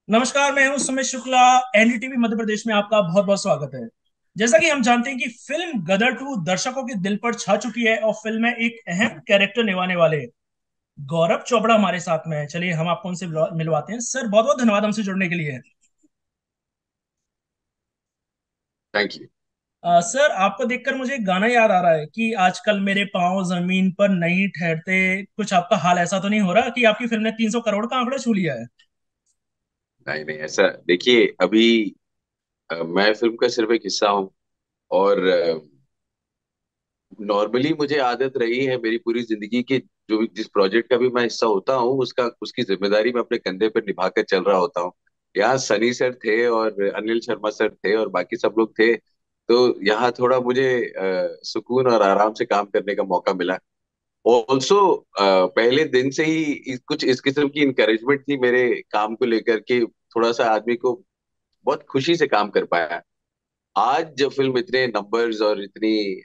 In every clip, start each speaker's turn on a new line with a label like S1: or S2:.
S1: नमस्कार, मैं हूं सुमित शुक्ला। एनडीटीवी मध्य प्रदेश में आपका बहुत बहुत स्वागत है। जैसा कि हम जानते हैं कि फिल्म गदर 2 दर्शकों के दिल पर छा चुकी है और फिल्म में एक अहम कैरेक्टर निभाने वाले गौरव चोपड़ा हमारे साथ में है। चलिए हम आपको उनसे मिलवाते हैं। सर, बहुत बहुत धन्यवाद हमसे जुड़ने के लिए।
S2: Thank you.
S1: सर, आपको देखकर मुझे एक गाना याद आ रहा है कि आजकल मेरे पांव जमीन पर नहीं ठहरते। कुछ आपका हाल ऐसा तो नहीं हो रहा कि आपकी फिल्म ने 300 करोड़ का आंकड़ा छू लिया है?
S2: नहीं नहीं, ऐसा देखिए अभी मैं फिल्म का सिर्फ एक हिस्सा हूँ। और नॉर्मली मुझे आदत रही है मेरी पूरी जिंदगी की, जो भी जिस प्रोजेक्ट का भी मैं हिस्सा होता हूँ उसका उसकी जिम्मेदारी मैं अपने कंधे पर निभा कर चल रहा होता हूँ। यहाँ सनी सर थे और अनिल शर्मा सर थे और बाकी सब लोग थे, तो यहाँ थोड़ा मुझे सुकून और आराम से काम करने का मौका मिला। ऑल्सो पहले दिन से ही कुछ इस किस्म की इंकरेजमेंट थी मेरे काम को लेकर के, थोड़ा सा आदमी को बहुत खुशी से काम कर पाया। आज जब फिल्म इतने नंबर्स और इतनी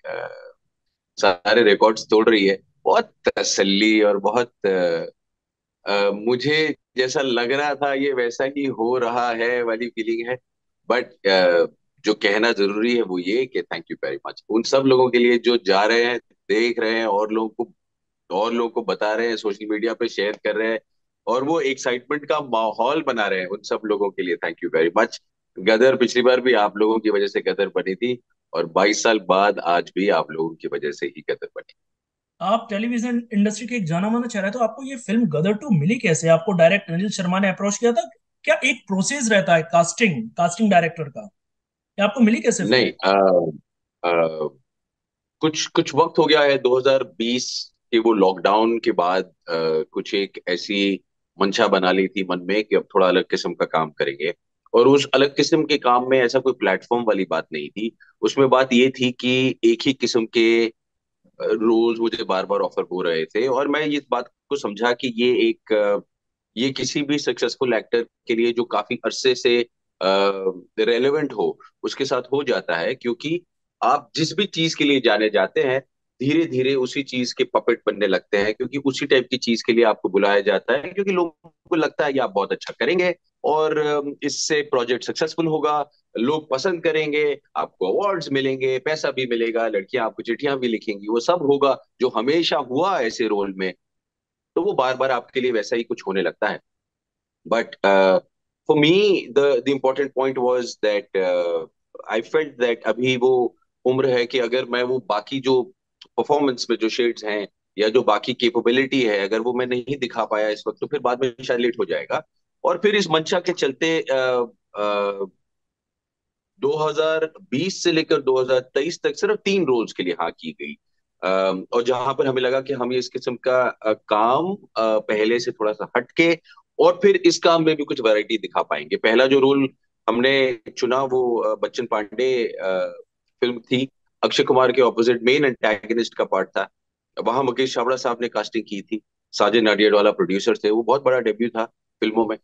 S2: सारे रिकॉर्ड्स तोड़ रही है, बहुत तसल्ली और बहुत मुझे जैसा लग रहा था ये वैसा ही हो रहा है वाली फीलिंग है। बट जो कहना जरूरी है वो ये कि थैंक यू वेरी मच उन सब लोगों के लिए जो जा रहे हैं, देख रहे हैं और लोगों को बता रहे हैं, सोशल मीडिया पे शेयर कर रहे हैं और वो एक्साइटमेंट का माहौल बना रहे हैं। उन सब लोगों के लिए थैंक यू वेरी मच। गदर पिछली बार भी आप लोगों की वजह से गदर बनी थी और 22 साल बाद आज भी आप लोगों की वजह से ही गदर बनी।
S1: आप टेलीविजन इंडस्ट्री के एक जाना माना चेहरा है, तो आपको ये फिल्म गदर 2 मिली कैसे? आपको डायरेक्ट अनिल शर्मा ने अप्रोच किया था? क्या एक प्रोसेस रहता है कास्टिंग डायरेक्टर का? या आपको मिली कैसे फिल्म?
S2: नहीं, आ, कुछ कुछ वक्त हो गया है 2020 के वो लॉकडाउन के बाद, कुछ एक ऐसी मंशा बना ली थी मन में कि अब थोड़ा अलग किस्म का काम करेंगे। और उस अलग किस्म के काम में ऐसा कोई प्लेटफॉर्म वाली बात नहीं थी। उसमें बात ये थी कि एक ही किस्म के रोल्स मुझे बार बार ऑफर हो रहे थे और मैं इस बात को समझा कि ये किसी भी सक्सेसफुल एक्टर के लिए जो काफी अरसे से रेलेवेंट हो उसके साथ हो जाता है, क्योंकि आप जिस भी चीज के लिए जाने जाते हैं धीरे धीरे उसी चीज के पपेट बनने लगते हैं, क्योंकि उसी टाइप की चीज के लिए आपको बुलाया जाता है, क्योंकि लोगों को लगता है कि आप बहुत अच्छा करेंगे और इससे प्रोजेक्ट सक्सेसफुल होगा, लोग पसंद करेंगे, आपको अवार्ड्स मिलेंगे, पैसा भी मिलेगा, लड़कियां आपको चिट्ठियां भी लिखेंगी, वो सब होगा जो हमेशा हुआ ऐसे रोल में। तो वो बार बार आपके लिए वैसा ही कुछ होने लगता है। But for me, the important point was that I felt that अभी वो उम्र है कि अगर मैं वो बाकी जो परफॉर्मेंस में जो शेड्स हैं या जो बाकी कैपेबिलिटी है अगर वो मैं नहीं दिखा पाया इस वक्त, तो फिर बाद में शायद लेट हो जाएगा। और फिर इस मंशा के चलते 2020 से लेकर 2023 तक सिर्फ 3 रोल्स के लिए हाँ की गई। और जहां पर हमें लगा कि हम ये इस किस्म का काम पहले से थोड़ा सा हटके और फिर इस काम में भी कुछ वैरायटी दिखा पाएंगे। पहला जो रोल हमने चुना वो बच्चन पांडे फिल्म थी। अक्षय कुमार के ऑपोजिट मेन एंटागनिस्ट का पार्ट था। वहां मुकेश छाबड़ा साहब ने कास्टिंग की थी। साजिद नाडियाडवाला प्रोड्यूसर थे, वो बहुत बड़ा डेब्यू था फिल्मों में।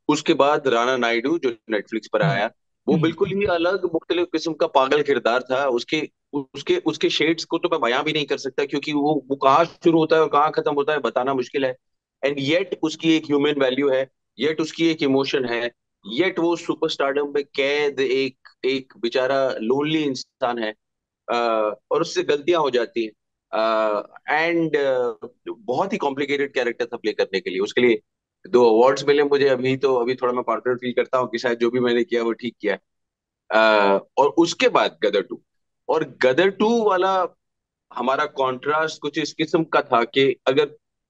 S2: उसके बाद राणा नायडू जो नेटफ्लिक्स पर
S1: हम्म।
S2: आया, वो
S1: हम्म।
S2: बिल्कुल ही अलग मुख्तलिफ किस्म का पागल किरदार था। उसके उसके उसके शेड्स को तो मैं बयां भी नहीं कर सकता, क्योंकि वो कहाँ शुरू होता है और कहाँ खत्म होता है बताना मुश्किल है। एंड येट उसकी एक ह्यूमन वैल्यू है, येट उसकी एक इमोशन है, येट वो सुपरस्टारडम में कैद एक एक बेचारा लोनली इंसान है। और उससे गलतियां हो जाती हैं। एंड बहुत ही कॉम्प्लिकेटेड कैरेक्टर था प्ले करने के लिए। उसके लिए 2 अवार्ड्स मिले मुझे। अभी तो अभी थोड़ा मैं पार्टनर फील करता हूँ कि शायद जो भी मैंने किया वो ठीक किया। और उसके बाद गदर टू, और गदर टू वाला हमारा कॉन्ट्रास्ट कुछ इस किस्म का था कि अगर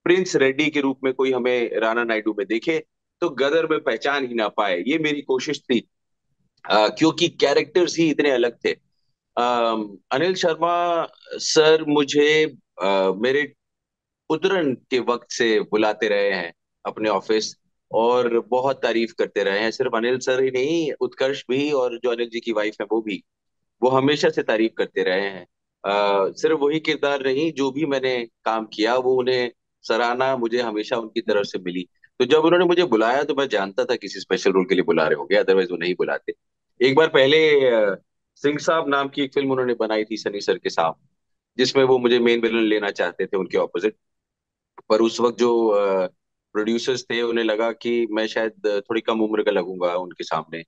S2: प्रिंस रेड्डी के रूप में कोई हमें राणा नायडू में देखे तो गदर में पहचान ही ना पाए, ये मेरी कोशिश थी। क्योंकि कैरेक्टर्स ही इतने अलग थे। अनिल शर्मा सर मुझे मेरे उतरन के वक्त से बुलाते रहे हैं अपने ऑफिस और बहुत तारीफ करते रहे हैं। सिर्फ अनिल सर ही नहीं, उत्कर्ष भी और जो अनिल जी की वाइफ है वो भी, वो हमेशा से तारीफ करते रहे हैं। सिर्फ वही किरदार नहीं, जो भी मैंने काम किया वो उन्हें सराहना मुझे हमेशा उनकी तरफ से मिली। तो जब उन्होंने मुझे बुलाया तो मैं जानता था किसी स्पेशल रोल के लिए बुला रहे होंगे, अदरवाइज वो नहीं बुलाते। एक बार पहले सिंह साहब नाम की एक फिल्म उन्होंने बनाई थी सनी सर के साथ, जिसमें वो मुझे मेन विलन लेना चाहते थे उनके ऑपोजिट। पर उस वक्त जो प्रोड्यूसर्स थे, उन्हें लगा कि मैं शायद थोड़ी कम उम्र का लगूंगा उनके सामने,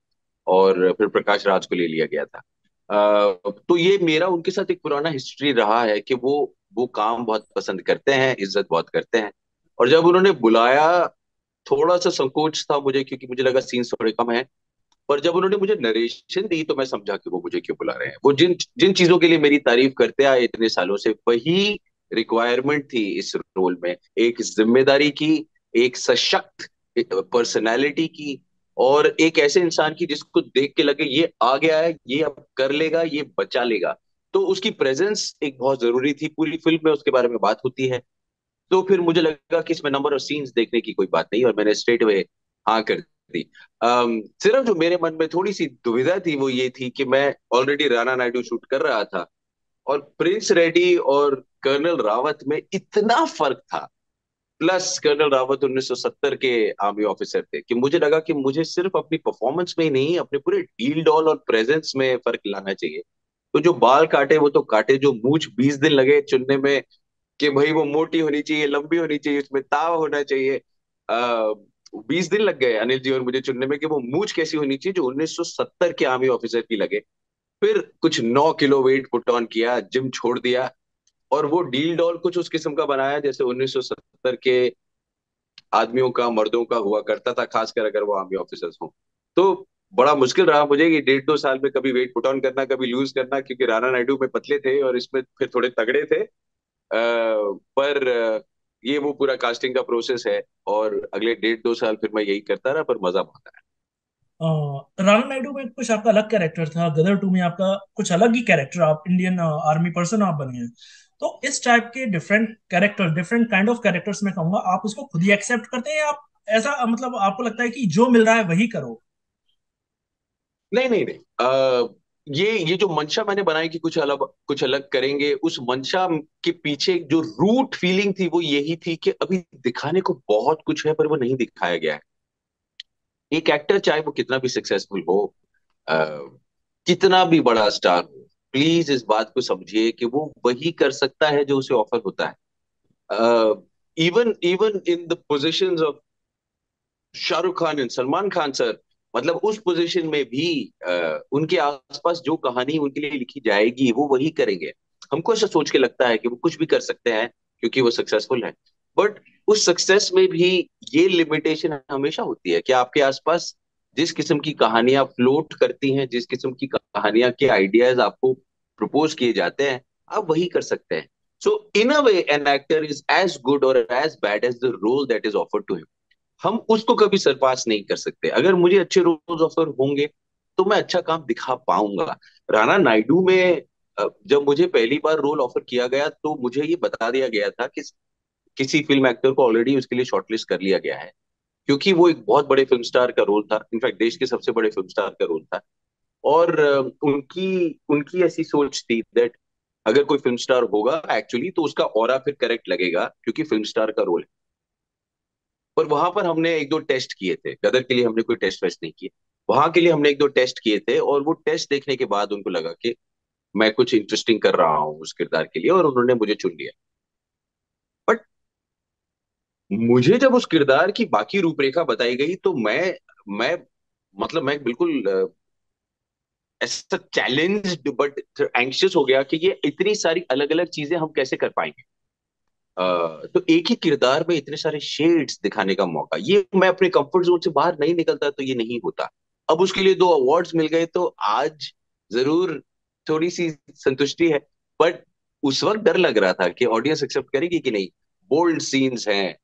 S2: और फिर प्रकाश राज को ले लिया गया था। तो ये मेरा उनके साथ एक पुराना हिस्ट्री रहा है कि वो काम बहुत पसंद करते हैं, इज्जत बहुत करते हैं। और जब उन्होंने बुलाया, थोड़ा सा संकोच था मुझे, क्योंकि मुझे लगा सीन्स थोड़े कम है। पर जब उन्होंने मुझे नरेशन दी तो मैं समझा कि वो मुझे क्यों बुला रहे हैं। वो जिन जिन चीजों के लिए मेरी तारीफ करते आए इतने सालों से, वही रिक्वायरमेंट थी इस रोल में। एक जिम्मेदारी की, एक सशक्त पर्सनालिटी की, और एक ऐसे इंसान की जिसको देख के लगे ये आ गया है, ये अब कर लेगा, ये बचा लेगा। तो उसकी प्रेजेंस एक बहुत जरूरी थी। पूरी फिल्म में उसके बारे में बात होती है। तो फिर मुझे लगा कि इसमें नंबर ऑफ सीन्स देखने की कोई बात नहीं, और मैंने स्ट्रेट अवे हाँ कर दी। सिर्फ जो मेरे मन में थोड़ी सी दुविधा थी वो ये थी कि मैं ऑलरेडी राणा नायडू शूट कर रहा था, और प्रिंस रेड्डी और कर्नल रावत में इतना फर्क था। प्लस कर्नल रावत 1970 के आर्मी ऑफिसर थे, कि मुझे लगा कि मुझे सिर्फ अपनी परफॉर्मेंस में ही नहीं, अपने पूरे डील डॉल और प्रेजेंस में फर्क लाना चाहिए। तो जो बाल काटे वो तो काटे, जो मूछ 20 दिन लगे चुनने में कि भाई वो मोटी होनी चाहिए, लंबी होनी चाहिए, उसमें ताव होना चाहिए। 20 दिन लग गए अनिल जी और मुझे चुनने में कि वो मूछ कैसी होनी चाहिए जो 1970 के आर्मी ऑफिसर की लगे। फिर कुछ 9 किलो वेट पुट ऑन किया, जिम छोड़ दिया, और वो डील डॉल कुछ उस किस्म का बनाया जैसे 1970 के आदमियों का, मर्दों का हुआ करता था, खासकर अगर वो आर्मी ऑफिसर्स हों। तो बड़ा मुश्किल रहा मुझे कि 1.5-2 साल में कभी वेट पुट ऑन करना, कभी लूज करना, क्योंकि राणा नायडू में पतले थे और इसमें फिर थोड़े तगड़े थे। पर ये वो पूरा कास्टिंग का प्रोसेस है, और अगले 1.5-2 साल फिर मैं यही करता रहा, पर मजा बहुत आया।
S1: राणा नायडू में कुछ आपका अलग कैरेक्टर था, गदर टू में आपका कुछ अलग ही कैरेक्टर, आप इंडियन आर्मी पर्सन आप बने हैं। तो इस टाइप के different character, different kind of characters में कहूंगा, आप उसको खुद ही एक्सेप्ट करते हैं या आप ऐसा मतलब आपको लगता है कि जो मिल रहा है वही करो?
S2: नहीं नहीं नहीं, ये जो मंशा मैंने बनाई कि कुछ अलग करेंगे, उस मंशा के पीछे जो रूट फीलिंग थी वो यही थी कि अभी दिखाने को बहुत कुछ है पर वो नहीं दिखाया गया है। एक एक्टर चाहे वो कितना भी सक्सेसफुल हो, अ, कितना भी बड़ा स्टार हो, प्लीज इस बात को समझिए कि वो वही कर सकता है जो उसे ऑफर होता है। Even even in the positions of Shahrukh Khan and Salman Khan sir, मतलब उस पोजीशन में भी उनके आसपास जो कहानी उनके लिए लिखी जाएगी वो वही करेंगे। हमको ऐसा सोच के लगता है कि वो कुछ भी कर सकते हैं क्योंकि वो सक्सेसफुल है। बट उस सक्सेस में भी ये लिमिटेशन हमेशा होती है कि आपके आसपास जिस किस्म की कहानियां फ्लोट करती हैं, जिस किस्म की कहानियां के आइडियाज आपको प्रपोज किए जाते हैं, आप वही कर सकते हैं। So in a way an actor is as good or as bad as the role that is offered to him. हम उसको कभी सरपास नहीं कर सकते। अगर मुझे अच्छे रोल्स ऑफर होंगे तो मैं अच्छा काम दिखा पाऊंगा। राणा नायडू में जब मुझे पहली बार रोल ऑफर किया गया तो मुझे ये बता दिया गया था कि किसी फिल्म एक्टर को ऑलरेडी उसके लिए शॉर्टलिस्ट कर लिया गया है, क्योंकि वो एक बहुत बड़े फिल्म स्टार का रोल था, इनफैक्ट देश के सबसे बड़े फिल्म स्टार का रोल था। और उनकी उनकी ऐसी सोच थी दैट अगर कोई फिल्म स्टार होगा एक्चुअली तो उसका ऑरा फिर करेक्ट लगेगा, क्योंकि फिल्म स्टार का रोल है। पर वहां पर हमने एक दो टेस्ट किए थे, गदर के लिए हमने कोई टेस्ट वेस्ट नहीं किए। वहां के लिए हमने एक दो टेस्ट किए थे, और वो टेस्ट देखने के बाद उनको लगा कि मैं कुछ इंटरेस्टिंग कर रहा हूँ उस किरदार के लिए, और उन्होंने मुझे चुन लिया। बट मुझे जब उस किरदार की बाकी रूपरेखा बताई गई तो मैं मतलब मैं बिल्कुल ऐसा चैलेंज्ड बट एंग्शियस हो गया कि ये इतनी सारी अलग अलग चीजें हम कैसे कर पाएंगे। तो एक ही किरदार में इतने सारे शेड्स दिखाने का मौका, ये मैं अपने कंफर्ट जोन से बाहर नहीं निकलता तो ये नहीं होता। अब उसके लिए 2 अवार्ड्स मिल गए तो आज जरूर थोड़ी सी संतुष्टि है। बट उस वक्त डर लग रहा था कि ऑडियंस एक्सेप्ट करेगी कि नहीं। बोल्ड सीन्स हैं,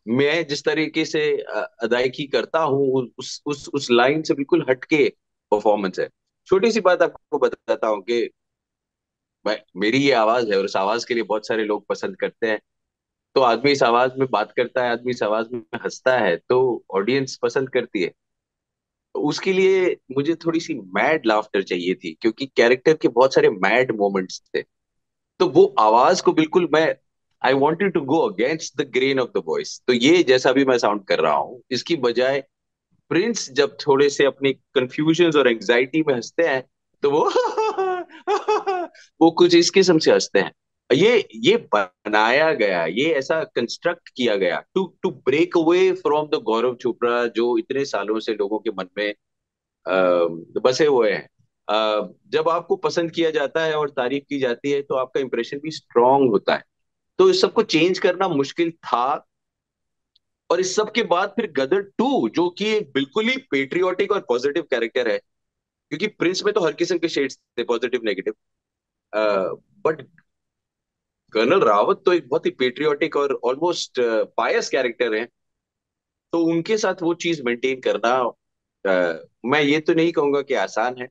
S2: मैं जिस तरीके से अदायगी करता हूँ उस लाइन से बिल्कुल हटके परफॉर्मेंस है। छोटी सी बात आपको बताता हूँ कि मैं मेरी ये आवाज है और उस आवाज के लिए बहुत सारे लोग पसंद करते हैं। तो आदमी इस आवाज में बात करता है, आदमी इस आवाज में हंसता है, तो ऑडियंस पसंद करती है। तो उसके लिए मुझे थोड़ी सी मैड लाफ्टर चाहिए थी, क्योंकि कैरेक्टर के बहुत सारे मैड मोमेंट्स थे। तो वो आवाज को बिल्कुल मैं I wanted to go against the grain of the voice. तो ये जैसा भी मैं साउंड कर रहा हूँ इसकी बजाय प्रिंस जब थोड़े से अपनी कंफ्यूजन और एंग्जाइटी में हंसते हैं तो वो वो कुछ इस किस्म से हंसते हैं। ये बनाया गया, ये ऐसा कंस्ट्रक्ट किया गया to to break away from the Gaurav Chopra जो इतने सालों से लोगों के मन में बसे हुए हैं। जब आपको पसंद किया जाता है और तारीफ की जाती है तो आपका इंप्रेशन भी स्ट्रांग होता है। तो इस सबको चेंज करना मुश्किल था। और इस सब के बाद फिर गदर टू, जो कि एक बिल्कुल ही पेट्रियोटिक और पॉजिटिव कैरेक्टर है, क्योंकि प्रिंस में तो हर किस्म के शेड्स थे, positive negative, but colonel Rawat तो एक बहुत ही पेट्रियोटिक और ऑलमोस्ट पायस कैरेक्टर है। तो उनके साथ वो चीज मेंटेन करना, मैं ये तो नहीं कहूंगा कि आसान है,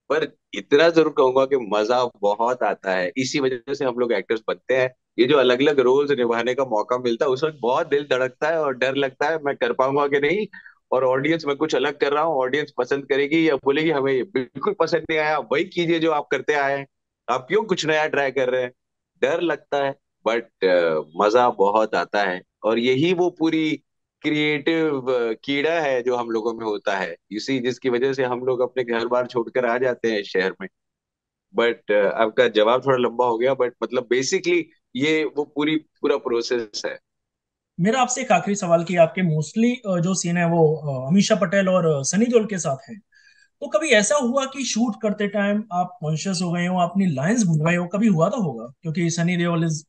S2: पर इतना जरूर कहूंगा कि मजा बहुत आता है। इसी वजह से हम लोग एक्टर्स बनते हैं। ये जो अलग अलग रोल्स निभाने का मौका मिलता है, उस वक्त बहुत दिल धड़कता है और डर लगता है मैं कर पाऊंगा कि नहीं। और ऑडियंस, मैं कुछ अलग कर रहा हूँ, ऑडियंस पसंद करेगी या बोलेगी हमें ये बिल्कुल पसंद नहीं आया, वही कीजिए जो आप करते आए हैं, आप क्यों कुछ नया ट्राई कर रहे हैं। डर लगता है, बट मजा बहुत आता है। और यही वो पूरी क्रिएटिव कीड़ा है जो हम लोगों में होता है, इसी जिसकी वजह से हम लोग अपने घर बार छोड़कर आ जाते हैं इस शहर में। बट आपका जवाब थोड़ा लंबा हो गया, बट मतलब बेसिकली ये वो पूरी पूरा प्रोसेस है।
S1: मेरा आपसे एक आखिरी सवाल कि आपके मोस्टली जो सीन है वो अमीषा पटेल और सनी देओल के साथ है। तो कभी ऐसा हुआ कि शूट करते टाइम आप कॉन्शियस हो गए हो, अपनी लाइंस भूल गए हो? कभी हुआ तो होगा, क्योंकि सनी देओल इज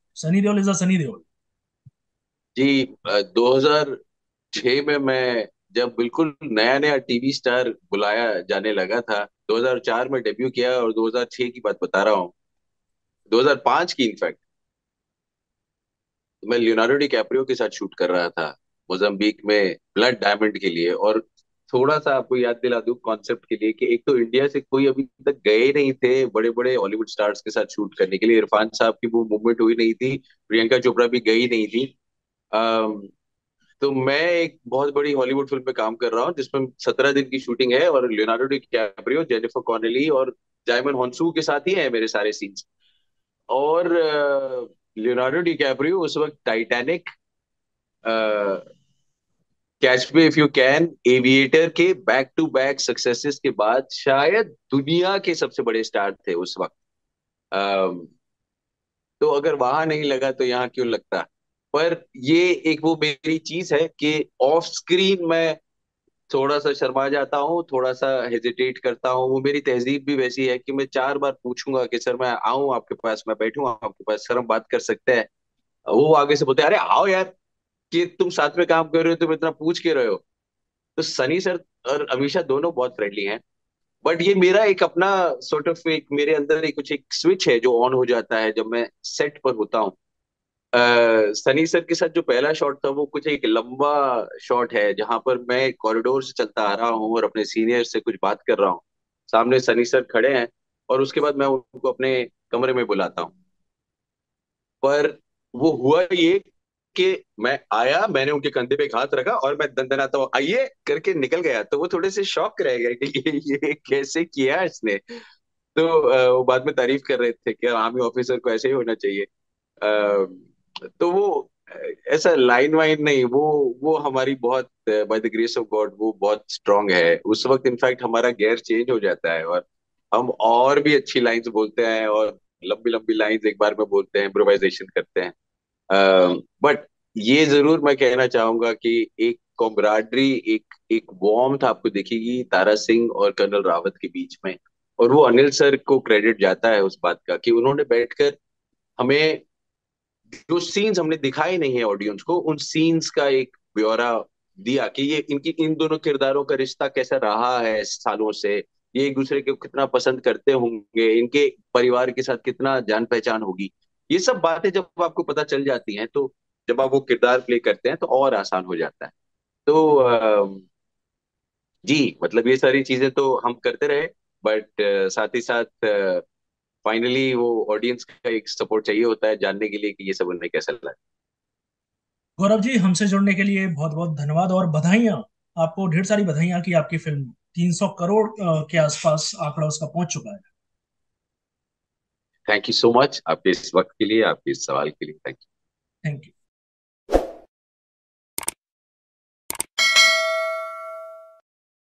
S1: अ सनी देओल।
S2: जी, 2006 में मैं जब बिल्कुल नया नया टीवी स्टार बुलाया जाने लगा था, 2004 में डेब्यू किया और 2006 की बात बता रहा हूँ, 2005 की इनफैक्ट, मैं लियोनार्डो डिकैप्रियो के साथ शूट कर रहा था मोजाम्बिक में ब्लड डायमंड के लिए। और थोड़ा सा आपको याद दिला दूं कॉन्सेप्ट के लिए, कि एक तो इंडिया से कोई अभी तक गए नहीं थे बड़े बड़े हॉलीवुड स्टार्स के साथ शूट करने के लिए, इरफान साहब की वो मूवमेंट हुई नहीं थी, प्रियंका चोपड़ा भी गई नहीं थी। अम, तो मैं एक बहुत बड़ी हॉलीवुड फिल्म में काम कर रहा हूँ जिसमें 17 दिन की शूटिंग है, और लियोनार्डो डिकैप्रियो, जेनिफर कॉनेली और जाइमन हॉन्सू के साथ ही है मेरे सारे सीन्स। और लियोनार्डो डिकैप्रियो उस वक्त Titanic, catch me if you can, aviator के बैक टू बैक सक्सेसेस के बाद शायद दुनिया के सबसे बड़े स्टार थे उस वक्त। अम, तो अगर वहां नहीं लगा तो यहाँ क्यों लगता। पर ये एक वो मेरी चीज है कि ऑफ स्क्रीन मैं थोड़ा सा शर्मा जाता हूँ, थोड़ा सा हेजिटेट करता हूँ। वो मेरी तहजीब भी वैसी है कि मैं 4 बार पूछूंगा कि सर मैं आऊं आपके पास, मैं बैठूं आपके पास, सर हम बात कर सकते हैं। वो आगे से बोलते हैं अरे आओ यार, कि तुम साथ में काम कर रहे हो, तुम इतना पूछ के रहे हो। तो सनी सर और अमीषा दोनों बहुत फ्रेंडली हैं। बट ये मेरा एक अपना सॉर्ट ऑफ एक मेरे अंदर एक कुछ एक स्विच है जो ऑन हो जाता है जब मैं सेट पर होता हूँ। सनी सर के साथ जो पहला शॉट था वो कुछ एक लंबा शॉट है जहां पर मैं कॉरिडोर से चलता आ रहा हूँ और अपने सीनियर से कुछ बात कर रहा हूँ, सामने सनी सर खड़े हैं, और उसके बाद मैं उनको अपने कमरे में बुलाता हूँ। पर वो हुआ ये कि मैं आया, मैंने उनके कंधे पे एक हाथ रखा और मैं दंदनाता हुआ आइए करके निकल गया, तो वो थोड़े से शॉक रह गए कि ये कैसे किया इसने। तो वो बाद में तारीफ कर रहे थे कि आर्मी ऑफिसर को ऐसे ही होना चाहिए। तो वो ऐसा लाइन वाइन नहीं, वो हमारी बहुत by the grace of God वो बहुत स्ट्रांग है। उस वक्त इनफैक्ट हमारा गेयर चेंज हो जाता है और हम और भी अच्छी लाइंस बोलते हैं और लंबी लंबी लाइंस एक बार में बोलते हैं, इम्प्रोवाइजेशन करते हैं। बट ये जरूर मैं कहना चाहूंगा कि एक कॉम्राडरी, एक एक वार्मथ आपको दिखेगी तारा सिंह और कर्नल रावत के बीच में। और वो अनिल सर को क्रेडिट जाता है उस बात का कि उन्होंने बैठकर हमें जो सीन्स हमने दिखाए नहीं है ऑडियंस को, उन सीन्स का एक ब्यौरा दिया कि ये इनकी इन दोनों किरदारों का रिश्ता कैसा रहा है सालों से, ये एक दूसरे को कितना पसंद करते होंगे, इनके परिवार के साथ कितना जान पहचान होगी। ये सब बातें जब आपको पता चल जाती हैं तो जब आप वो किरदार प्ले करते हैं तो और आसान हो जाता है। तो जी, मतलब ये सारी चीजें तो हम करते रहे, बट साथ ही साथ फाइनली वो ऑडियंस का एक सपोर्ट चाहिए होता है जानने के लिए कि ये सब उन्हें कैसा लगा।
S1: गौरव जी, हमसे जुड़ने के लिए बहुत बहुत धन्यवाद और बधाइयाँ। आपको ढेर सारी बधाइयाँ कि आपकी फिल्म 300 करोड़ के आसपास आंकड़ा उसका पहुंच चुका है।
S2: थैंक यू सो मच आपके इस वक्त के लिए, आपके इस सवाल के लिए, थैंक यू।
S1: Thank you.